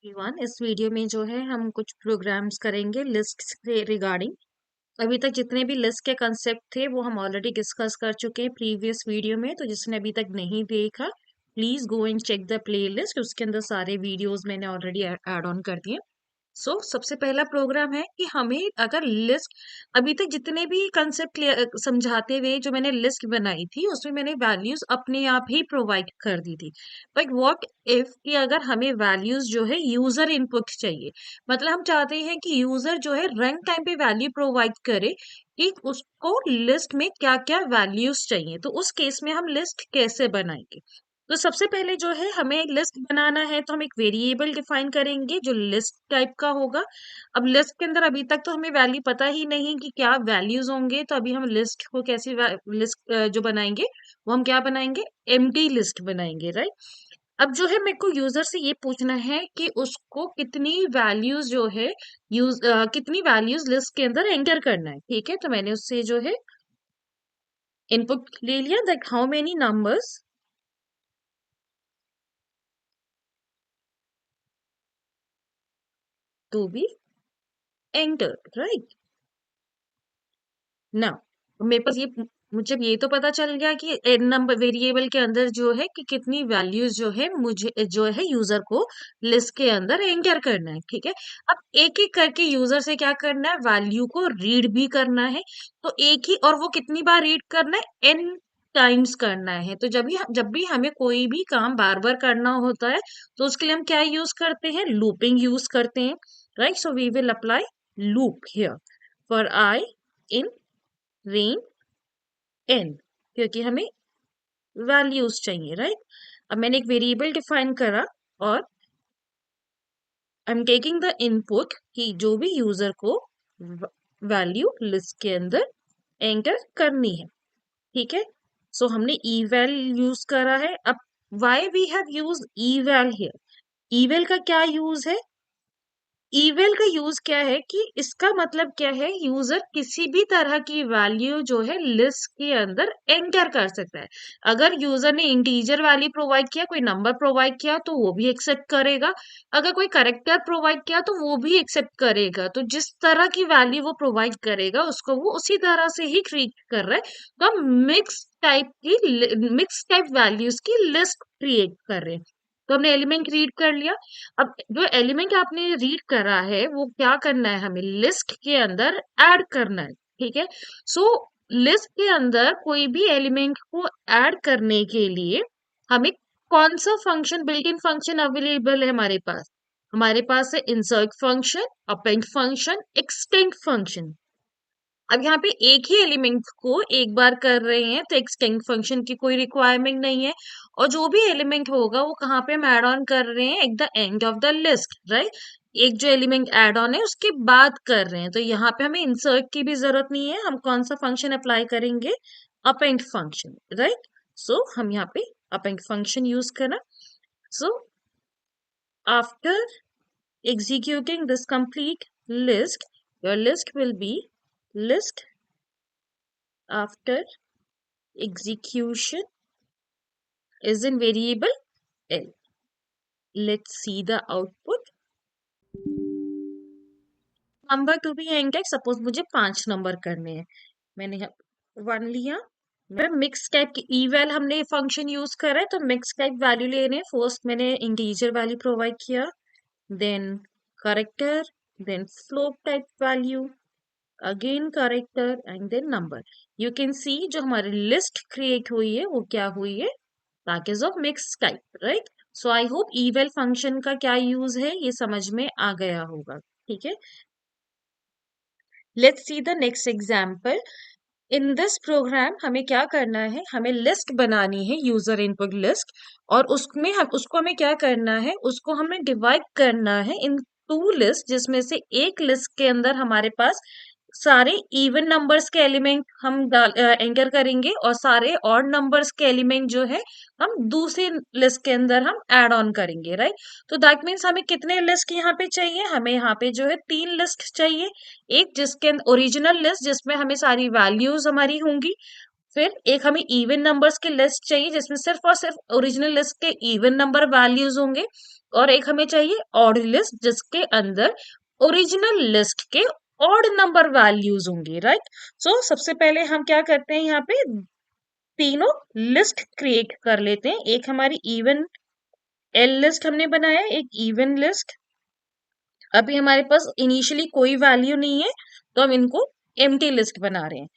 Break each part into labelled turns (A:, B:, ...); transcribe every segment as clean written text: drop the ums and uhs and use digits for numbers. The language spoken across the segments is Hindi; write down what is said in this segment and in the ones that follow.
A: एवरीवन, इस वीडियो में जो है हम कुछ प्रोग्राम्स करेंगे लिस्ट से रिगार्डिंग। अभी तक जितने भी लिस्ट के कंसेप्ट थे वो हम ऑलरेडी डिस्कस कर चुके हैं प्रीवियस वीडियो में। तो जिसने अभी तक नहीं देखा, please go and check the playlist. उसके अंदर सारे वीडियोस मैंने ऑलरेडी ऐड ऑन कर दिए। सबसे पहला प्रोग्राम है कि हमें अगर लिस्ट, अभी तक जितने भी कंसेप्ट समझाते हुए जो मैंने लिस्ट बनाई थी उसमें मैंने वैल्यूज अपने आप ही प्रोवाइड कर दी थी। बट व्हाट इफ कि अगर हमें वैल्यूज जो है यूजर इनपुट चाहिए, मतलब हम चाहते हैं कि यूजर जो है रन टाइम पे वैल्यू प्रोवाइड करे कि उसको लिस्ट में क्या क्या वैल्यूज चाहिए, तो उस केस में हम लिस्ट कैसे बनाएंगे। तो सबसे पहले जो है हमें एक लिस्ट बनाना है, तो हम एक वेरिएबल डिफाइन करेंगे जो लिस्ट टाइप का होगा। अब लिस्ट के अंदर अभी तक तो हमें वैल्यू पता ही नहीं कि क्या वैल्यूज होंगे, तो अभी हम लिस्ट को कैसे लिस्ट जो बनाएंगे वो हम क्या बनाएंगे, एम्प्टी लिस्ट बनाएंगे, राइट। अब जो है मेरे को यूजर से ये पूछना है कि उसको कितनी वैल्यूज जो है कितनी वैल्यूज लिस्ट के अंदर एंटर करना है। ठीक है, तो मैंने उससे जो है इनपुट ले लिया, that how many numbers to be enter, right. ना मेरे पास ये, मुझे ये तो पता चल गया कि नंबर वेरिएबल के अंदर जो है कि कितनी वैल्यूज जो है मुझे जो है यूजर को लिस्ट के अंदर एंटर करना है। ठीक है, अब एक एक करके यूजर से क्या करना है, वैल्यू को रीड भी करना है। तो एक ही, और वो कितनी बार रीड करना है, एन टाइम्स करना है। तो जब भी हमें कोई भी काम बार बार करना होता है तो उसके लिए हम क्या यूज करते हैं, लूपिंग यूज करते हैं, right. So we will apply loop here for I in range N, क्योंकि हमें वैल्यूज चाहिए, राइट। अब मैंने एक वेरिएबल डिफाइन करा और I am taking the input कि जो भी यूजर को वैल्यू लिस्ट के अंदर एंटर करनी है। ठीक है, सो हमने eval यूज करा है। अब why we have use eval here, eval का क्या यूज है, ईवेल का यूज क्या है कि इसका मतलब क्या है, यूजर किसी भी तरह की वैल्यू जो है लिस्ट के अंदर एंटर कर सकता है। अगर यूजर ने इंटीजर वैल्यू प्रोवाइड किया, कोई नंबर प्रोवाइड किया तो वो भी एक्सेप्ट करेगा। अगर कोई करेक्टर प्रोवाइड किया तो वो भी एक्सेप्ट करेगा। तो जिस तरह की वैल्यू वो प्रोवाइड करेगा उसको वो उसी तरह से ही ट्रीट कर रहा है। तो हम मिक्स टाइप वैल्यूज की लिस्ट क्रिएट कर रहे हैं। तो हमने एलिमेंट रीड कर लिया। अब जो एलिमेंट आपने रीड करा है वो क्या करना है, हमें लिस्ट के अंदर ऐड करना है। ठीक है, सो लिस्ट के अंदर कोई भी एलिमेंट को ऐड करने के लिए हमें कौन सा function, built in function available है हमारे पास है insert function, append function, extend function. अब यहाँ पे एक ही एलिमेंट को एक बार कर रहे हैं तो एक्सटेंड फंक्शन की कोई रिक्वायरमेंट नहीं है। और जो भी एलिमेंट होगा वो कहाँ पे हम ऐड ऑन कर रहे हैं, at the end of the list, right. एक जो एलिमेंट ऐड ऑन है उसके बाद कर रहे हैं, तो यहाँ पे हमें इंसर्ट की भी जरूरत नहीं है। हम कौन सा फंक्शन अप्लाई करेंगे, अपेंड फंक्शन, राइट। सो हम यहाँ पे अपेंड फंक्शन यूज करना। So after executing this complete list, your list will be list after execution is in variable L. Let's see the output. Number to be entered, suppose मुझे 5 नंबर करने हैं, मैंने यहाँ 1 लिया। मिक्स टाइप की eval हमने फंक्शन यूज करा है, तो मिक्स टाइप वैल्यू लेने, फर्स्ट मैंने इंटीजर वैल्यू प्रोवाइड किया, then character, then float type value, again character and then number. You can see जो हमारी लिस्ट क्रिएट हुई है वो क्या हुई है, package of mix type, right. So I hope eval function का क्या यूज है ये समझ में आ गया होगा। ठीक है, let's see the next example. In this program हमें क्या करना है, हमें लिस्ट बनानी है, यूजर इनपुट लिस्ट। और उसमें हम उसको हमें क्या करना है, उसको हमें डिवाइड करना है इन 2 लिस्ट, जिसमें से एक लिस्ट के अंदर हमारे पास सारे इवन नंबर्स के एलिमेंट हम एंटर करेंगे और सारे ऑड नंबर्स के एलिमेंट जो है हम दूसरी लिस्ट के अंदर हम ऐड ऑन करेंगे, राइट। तो दैट मीन्स हमें कितने लिस्ट यहाँ पे चाहिए, हमें यहाँ पे जो है 3 लिस्ट चाहिए। एक जिसके ओरिजिनल लिस्ट जिसमें हमें सारी वैल्यूज हमारी होंगी, फिर एक हमें इवन नंबर्स की लिस्ट चाहिए जिसमें सिर्फ और सिर्फ ओरिजिनल लिस्ट के इवन नंबर वैल्यूज होंगे, और एक हमें चाहिए ऑड लिस्ट जिसके अंदर ओरिजिनल लिस्ट के ऑड नंबर वैल्यूज होंगे, राइट। सो सबसे पहले हम क्या करते हैं, यहाँ पे तीनों लिस्ट क्रिएट कर लेते हैं। एक हमारी इवन एल लिस्ट हमने बनाया, एक इवन लिस्ट। अभी हमारे पास इनिशियली कोई वैल्यू नहीं है तो हम इनको एम्प्टी लिस्ट बना रहे हैं।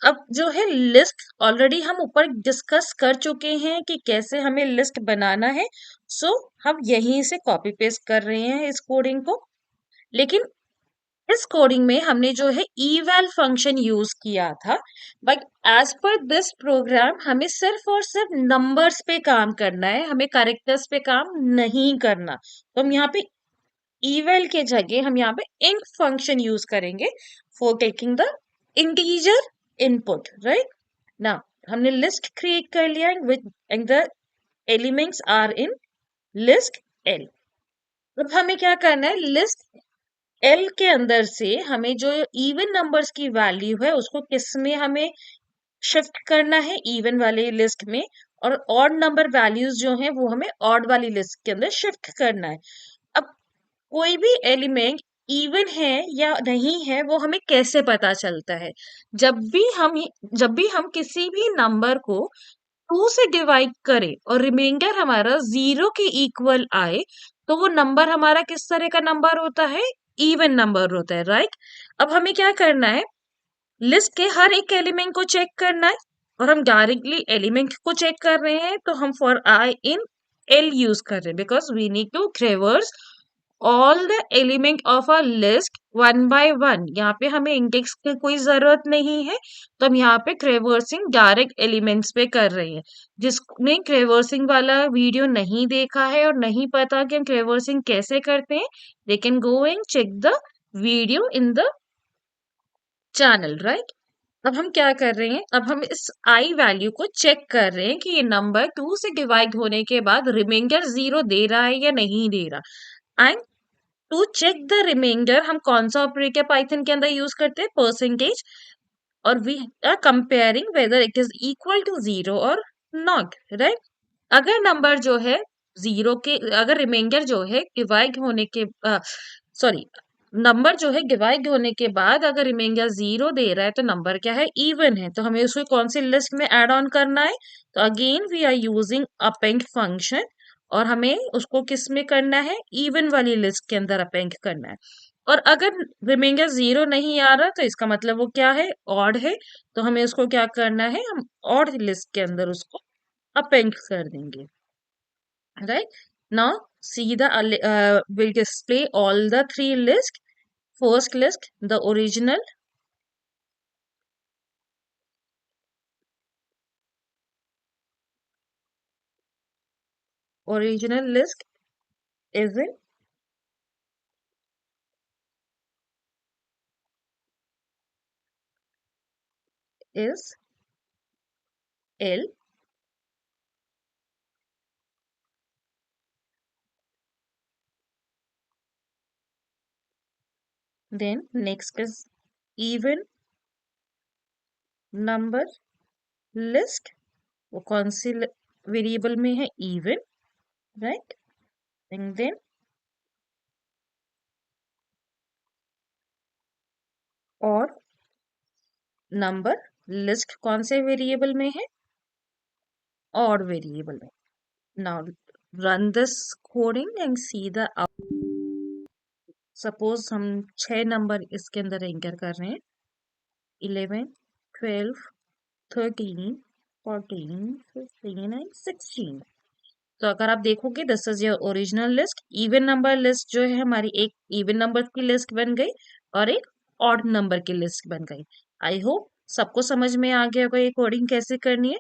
A: अब जो है लिस्ट ऑलरेडी हम ऊपर डिस्कस कर चुके हैं कि कैसे हमें लिस्ट बनाना है। सो हम यहीं से कॉपी पेस्ट कर रहे हैं इस कोडिंग को। लेकिन इस कोडिंग में हमने जो है eval फंक्शन यूज किया था, but as per this program हमें सिर्फ और सिर्फ नंबर्स पे काम करना है, हमें कैरेक्टर्स पे काम नहीं करना। तो हम यहाँ पे eval के जगह हम यहाँ पे int फंक्शन यूज करेंगे for taking the integer input, right. Now हमने लिस्ट क्रिएट कर लिया with and the elements are in list L. अब हमें क्या करना है, लिस्ट एल के अंदर से हमें जो इवन नंबर्स की वैल्यू है उसको किस में हमें शिफ्ट करना है, इवन वाले लिस्ट में। और ऑड नंबर वैल्यूज जो हैं वो हमें ऑड वाली लिस्ट के अंदर शिफ्ट करना है। अब कोई भी एलिमेंट इवन है या नहीं है वो हमें कैसे पता चलता है, जब भी हम जब भी हम किसी भी नंबर को 2 से डिवाइड करें और रिमाइंडर हमारा 0 के इक्वल आए तो वो नंबर हमारा किस तरह का नंबर होता है, इवन नंबर होता है, राइट। अब हमें क्या करना है, लिस्ट के हर एक एलिमेंट को चेक करना है। और हम डायरेक्टली एलिमेंट को चेक कर रहे हैं तो हम for I in L use कर रहे हैं because we need to traverse all the element of a list one by one. यहाँ पे हमें इंडेक्स की कोई जरूरत नहीं है तो हम यहाँ पे ट्रेवर्सिंग डायरेक्ट एलिमेंट्स पे कर रहे हैं। जिसने ट्रेवर्सिंग वाला वीडियो नहीं देखा है और नहीं पता कि हम ट्रेवर्सिंग कैसे करते हैं, they can go and check the video in the channel, right. अब हम क्या कर रहे हैं, अब हम इस आई वैल्यू को चेक कर रहे हैं कि ये नंबर 2 से डिवाइड होने के बाद रिमाइंडर 0 दे रहा है या नहीं दे रहा। And to check the remainder हम कौन सा ऑपरेटर पाइथन के अंदर यूज करते हैं, परसेंटेज। और we are comparing whether it is equal to 0 और नॉट, राइट। अगर नंबर जो है 0 के, अगर रिमाइंडर जो है डिवाइड होने के सॉरी नंबर जो है डिवाइड होने के बाद अगर रिमाइंडर 0 दे रहा है तो नंबर क्या है, इवन है। तो हमें उसको कौन सी लिस्ट में ऐड ऑन करना है, तो again we are using append function और हमें उसको किस में करना है, इवन वाली लिस्ट के अंदर अपेंड करना है। और अगर रिमाइंडर 0 नहीं आ रहा तो इसका मतलब वो क्या है, ऑड है। तो हमें उसको क्या करना है, हम ऑड लिस्ट के अंदर उसको अपेंड कर देंगे, right? Now see the will display all the three lists. First list, the original list is in is L. Then next is even number list. वो कौन सी वेरिएबल में है, even, right? And then और नंबर लिस्ट कौन से वेरिएबल में है, ऑड वेरिएबल में। Now run this coding and see the suppose हम 6 नंबर इसके अंदर एंटर कर रहे हैं, 11, 12, 13, 14, 15 एंड 16। तो अगर आप देखोगे this is your original list. Even number list जो है हमारी, एक इवन नंबर की लिस्ट बन गई और एक ऑड नंबर की लिस्ट बन गई। आई होप सबको समझ में आ गया होगा ये कोडिंग कैसे करनी है।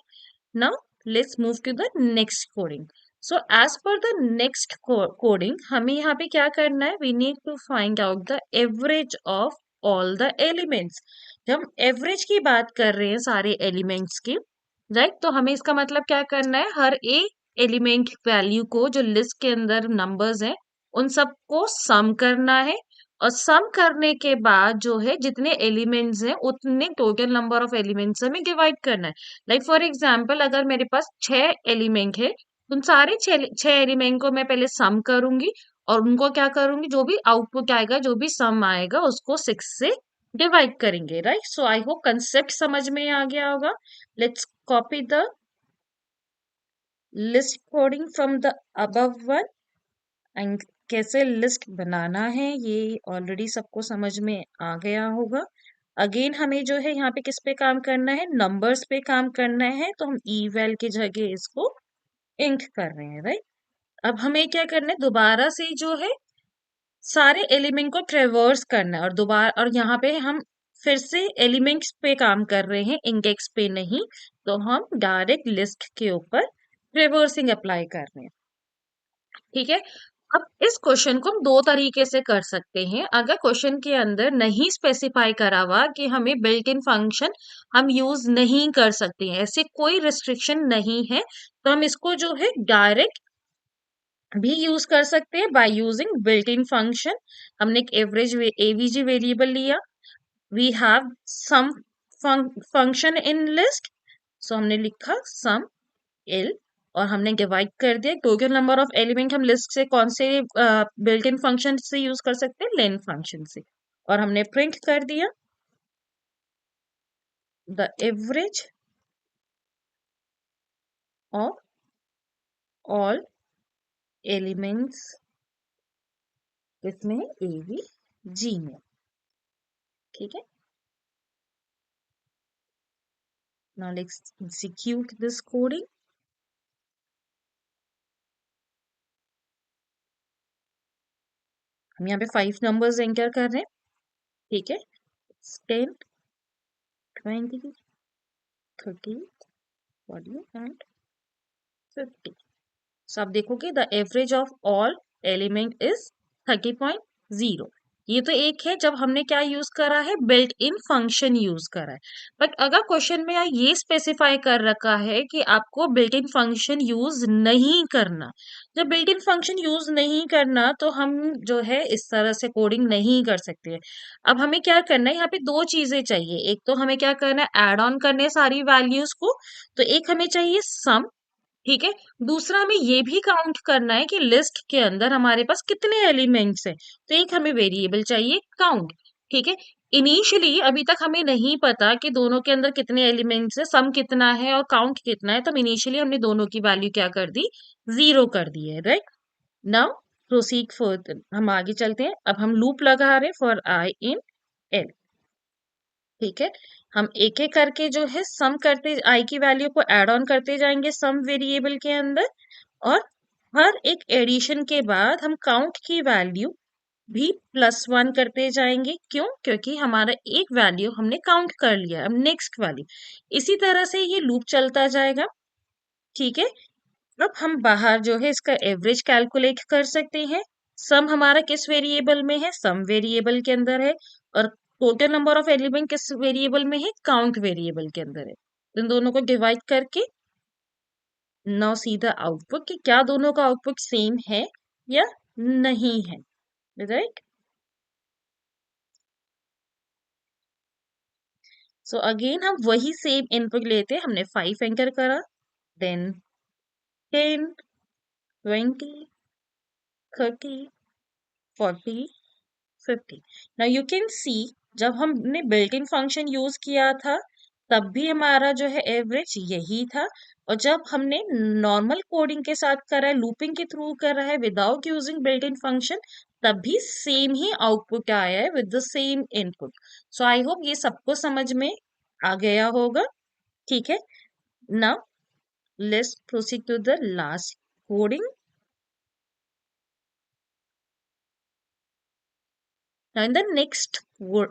A: Now let's move to the next coding. So as per the next coding हमें यहाँ पे क्या करना है, we need to find out the average of all the elements. जब हम एवरेज की बात कर रहे हैं सारे एलिमेंट्स की, राइट, तो हमें इसका मतलब क्या करना है, हर एक एलिमेंट वैल्यू को जो लिस्ट के अंदर नंबर्स हैं उन सबको सम करना है। और सम करने के बाद जो है जितने एलिमेंट्स हैं उतने टोटल नंबर ऑफ एलिमेंट्स हमें डिवाइड करना है। लाइक फॉर एग्जांपल अगर मेरे पास 6 एलिमेंट है उन सारे छह एलिमेंट को मैं पहले सम करूंगी और उनको क्या करूंगी, जो भी आउटपुट आएगा, जो भी सम आएगा, उसको 6 से डिवाइड करेंगे, right. So I hope concept समझ में आ गया होगा। Let's copy the list coding from the above one. And कैसे लिस्ट बनाना है ये ऑलरेडी सबको समझ में आ गया होगा। अगेन हमें जो है यहाँ पे किस पे काम करना है, नंबर्स पे काम करना है, तो हम ईवैल की जगह इसको इंक कर रहे हैं, राइट। अब हमें क्या करना है, दोबारा से जो है सारे एलिमेंट को ट्रेवर्स करना है, और दोबारा और यहाँ पे हम फिर से एलिमेंट्स पे काम कर रहे हैं, इंडेक्स पे नहीं। तो हम डायरेक्ट लिस्ट के ऊपर ट्रेवर्सिंग अप्लाई कर रहे हैं, ठीक है। अब इस क्वेश्चन को हम दो तरीके से कर सकते हैं। अगर क्वेश्चन के अंदर नहीं स्पेसिफाई करा हुआ कि हमें बिल्ट इन फंक्शन हम यूज नहीं कर सकते हैं, ऐसे कोई रिस्ट्रिक्शन नहीं है, तो हम इसको जो है डायरेक्ट भी यूज कर सकते हैं by using built in function. हमने एक एवरेज एवीजी वेरिएबल लिया, we have sum function in list, so हमने लिखा सम एल, और हमने डिवाइड कर दिया टोटल नंबर ऑफ एलिमेंट। हम लिस्ट से कौन से बिल्ट इन फंक्शन से यूज कर सकते हैं, लेन फंक्शन से, और हमने प्रिंट कर दिया the average of all elements, इसमें ए बी जी में, ठीक है। Now let's execute this coding. हम यहाँ पे 5 नंबर्स एंटर कर रहे हैं, ठीक है। 10, 20, 30, 40 एंड 50। सो आप देखोगे the average of all element is 30.0। ये तो एक है जब हमने क्या यूज करा है, बिल्ट इन फंक्शन यूज करा है। बट अगर क्वेश्चन में ये स्पेसिफाई कर रखा है कि आपको बिल्ट इन फंक्शन यूज नहीं करना, जब बिल्ट इन फंक्शन यूज नहीं करना तो हम जो है इस तरह से कोडिंग नहीं कर सकते। अब हमें क्या करना है, यहाँ पे दो चीजें चाहिए। एक तो हमें क्या करना है, एड ऑन करने सारी वैल्यूज को, तो एक हमें चाहिए सम, ठीक है। दूसरा हमें ये भी काउंट करना है कि लिस्ट के अंदर हमारे पास कितने एलिमेंट्स हैं, तो एक हमें वेरिएबल चाहिए काउंट, ठीक है। इनिशियली अभी तक हमें नहीं पता कि दोनों के अंदर कितने एलिमेंट्स है, सम कितना है और काउंट कितना है, तो इनिशियली हमने दोनों की वैल्यू क्या कर दी, 0 कर दी है, राइट। नाउ प्रोसीड फर्दर, हम आगे चलते हैं। अब हम लूप लगा रहे हैं फॉर आई इन एल, ठीक है। हम एक एक करके जो है सम करते, आई की वैल्यू को ऐड ऑन करते जाएंगे सम वेरिएबल के अंदर, और हर एक एडिशन के बाद हम काउंट की वैल्यू भी +1 करते जाएंगे। क्यों? क्योंकि हमारा एक वैल्यू हमने काउंट कर लिया, अब नेक्स्ट वैल्यू। इसी तरह से ये लूप चलता जाएगा, ठीक है। अब हम बाहर जो है इसका एवरेज कैलकुलेट कर सकते हैं। सम हमारा किस वेरिएबल में है, सम वेरिएबल के अंदर है, और टोटल नंबर ऑफ एलिमेंट किस वेरिएबल में है, काउंट वेरिएबल के अंदर है। इन दोनों को डिवाइड करके नाउ सी द आउटपुट कि क्या दोनों का आउटपुट सेम है या नहीं है, राइट। सो अगेन हम वही सेम इनपुट लेते हैं, हमने 5 एंटर करा, then 10, 20, 30, 40, 50। Now you can see जब हमने बिल्ट इन फंक्शन यूज किया था तब भी हमारा जो है एवरेज यही था, और जब हमने नॉर्मल कोडिंग के साथ करा है, लूपिंग के थ्रू करा है without using built in function, तब भी सेम ही आउटपुट आया है with the same input. So I hope ये सबको समझ में आ गया होगा, ठीक है। Now let's proceed to the last coding. Now in the next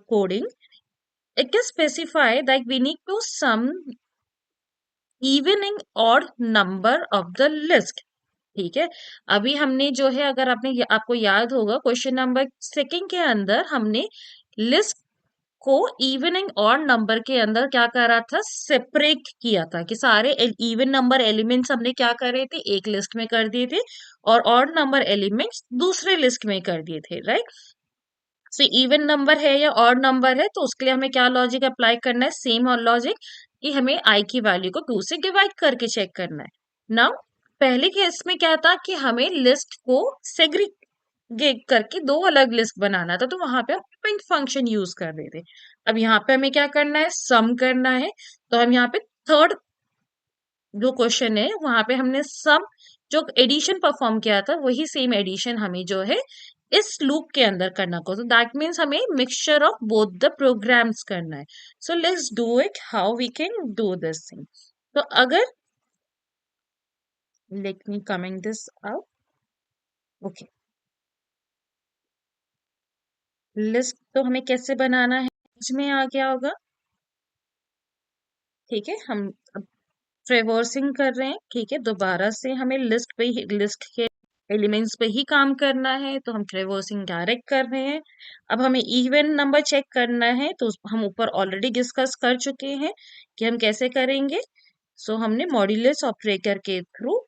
A: coding, it can specify that we need to sum evening odd number of the list, ठीक है। अभी हमने जो है, अगर आपको याद होगा क्वेश्चन नंबर सेकंड के अंदर हमने लिस्ट को इवनिंग ऑड नंबर के अंदर क्या करा था, सेपरेट किया था, कि सारे इवन नंबर एलिमेंट्स हमने क्या करे थे, एक लिस्ट में कर दिए थे, और ऑड नंबर एलिमेंट्स दूसरे लिस्ट में कर दिए थे, राइट। सो इवन नंबर है या ऑड नंबर है, तो उसके लिए हमें क्या लॉजिक अप्लाई करना है, सेम और लॉजिक, कि हमें आई की वैल्यू को 2 से डिवाइड करके चेक करना है। नाउ पहले केस में क्या था कि हमें लिस्ट को सेग्रीगेट करके दो अलग लिस्ट बनाना था, तो वहां पे हम append फंक्शन यूज कर रहे थे। अब यहाँ पे हमें क्या करना है, सम करना है। तो हम यहाँ पे थर्ड जो क्वेश्चन है वहां पे हमने सम जो एडिशन परफॉर्म किया था वही सेम एडिशन हमें जो है इस लूप के अंदर करना को, तो दैट मीन्स हमें mixture of both the programs करना है। So let's do it how we can do this thing. तो अगर let me coming this out, okay, list तो हमें कैसे बनाना है इसमें आ गया होगा। ठीक है, हम ट्रेवर्सिंग कर रहे हैं। ठीक है, दोबारा से हमें लिस्ट पे ही, लिस्ट के एलिमेंट्स पे ही काम करना है, तो हम ट्रेवर्सिंग डायरेक्ट कर रहे हैं। अब हमें इवन नंबर चेक करना है, तो हम ऊपर ऑलरेडी डिस्कस कर चुके हैं कि हम कैसे करेंगे। सो हमने मॉड्यूलस ऑपरेटर के थ्रू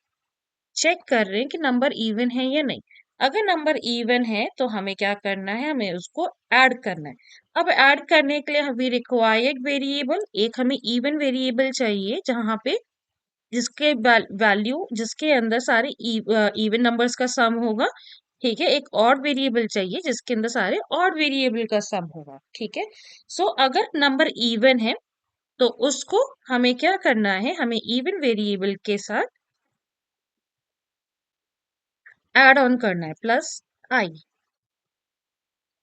A: चेक कर रहे हैं कि नंबर इवन है या नहीं। अगर नंबर इवन है तो हमें क्या करना है, हमें उसको ऐड करना है। अब ऐड करने के लिए हमें रिक्वायर्ड वेरिएबल, एक हमें इवन वेरिएबल चाहिए जहां पे जिसके वैल्यू जिसके अंदर सारे इवन नंबर्स का सम होगा। ठीक है, एक और वेरिएबल चाहिए जिसके अंदर सारे और वेरिएबल का सम होगा। ठीक है, सो अगर नंबर इवन है तो उसको हमें क्या करना है, हमें इवन वेरिएबल के साथ ऐड ऑन करना है प्लस आई।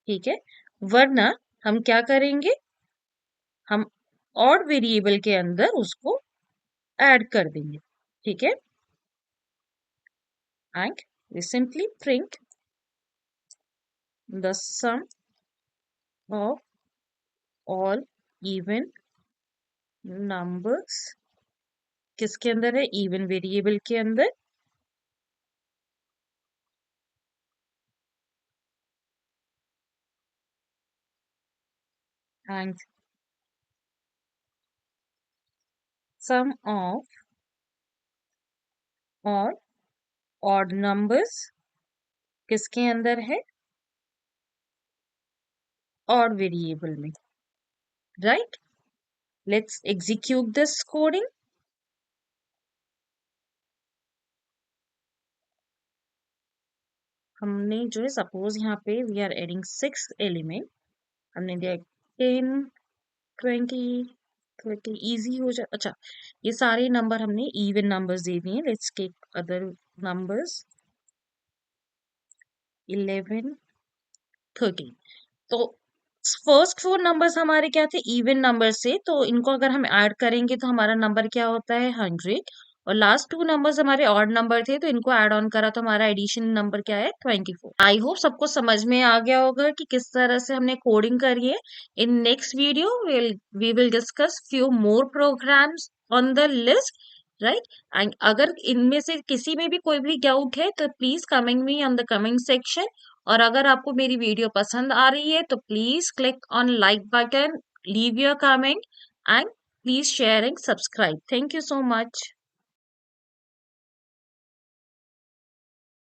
A: ठीक है, वरना हम क्या करेंगे, हम और वेरिएबल के अंदर उसको ऐड कर देंगे। ठीक है, and we simply print the sum of all even numbers, किसके अंदर है, इवन वेरिएबल के अंदर। And sum of all odd numbers किसके अंदर है, ऑड वेरिएबल में। Right, let's execute this coding. हमने जो है सपोज यहाँ पे वी आर एडिंग 6 एलिमेंट, हमने दिया 10, 20, 30, इजी हो जाए। अच्छा, ये सारे नंबर हमने इवन नंबर्स दे दिए। Let's take other numbers, 11, 13। तो फर्स्ट फोर नंबर्स हमारे क्या थे, इवन नंबर से, तो इनको अगर हम ऐड करेंगे तो हमारा नंबर क्या होता है, 100। और लास्ट टू नंबर्स हमारे ऑड नंबर थे, तो इनको ऐड ऑन करा तो हमारा एडिशन नंबर क्या है, 24। आई होप सबको समझ में आ गया होगा कि किस तरह से हमने कोडिंग करी है। In next video we will discuss few more programs on the list, right. And अगर इनमें से किसी में भी कोई भी डाउट है तो please comment me on the comment section. और अगर आपको मेरी वीडियो पसंद आ रही है तो please click on like button, leave your comment and please share and subscribe. Thank you so much.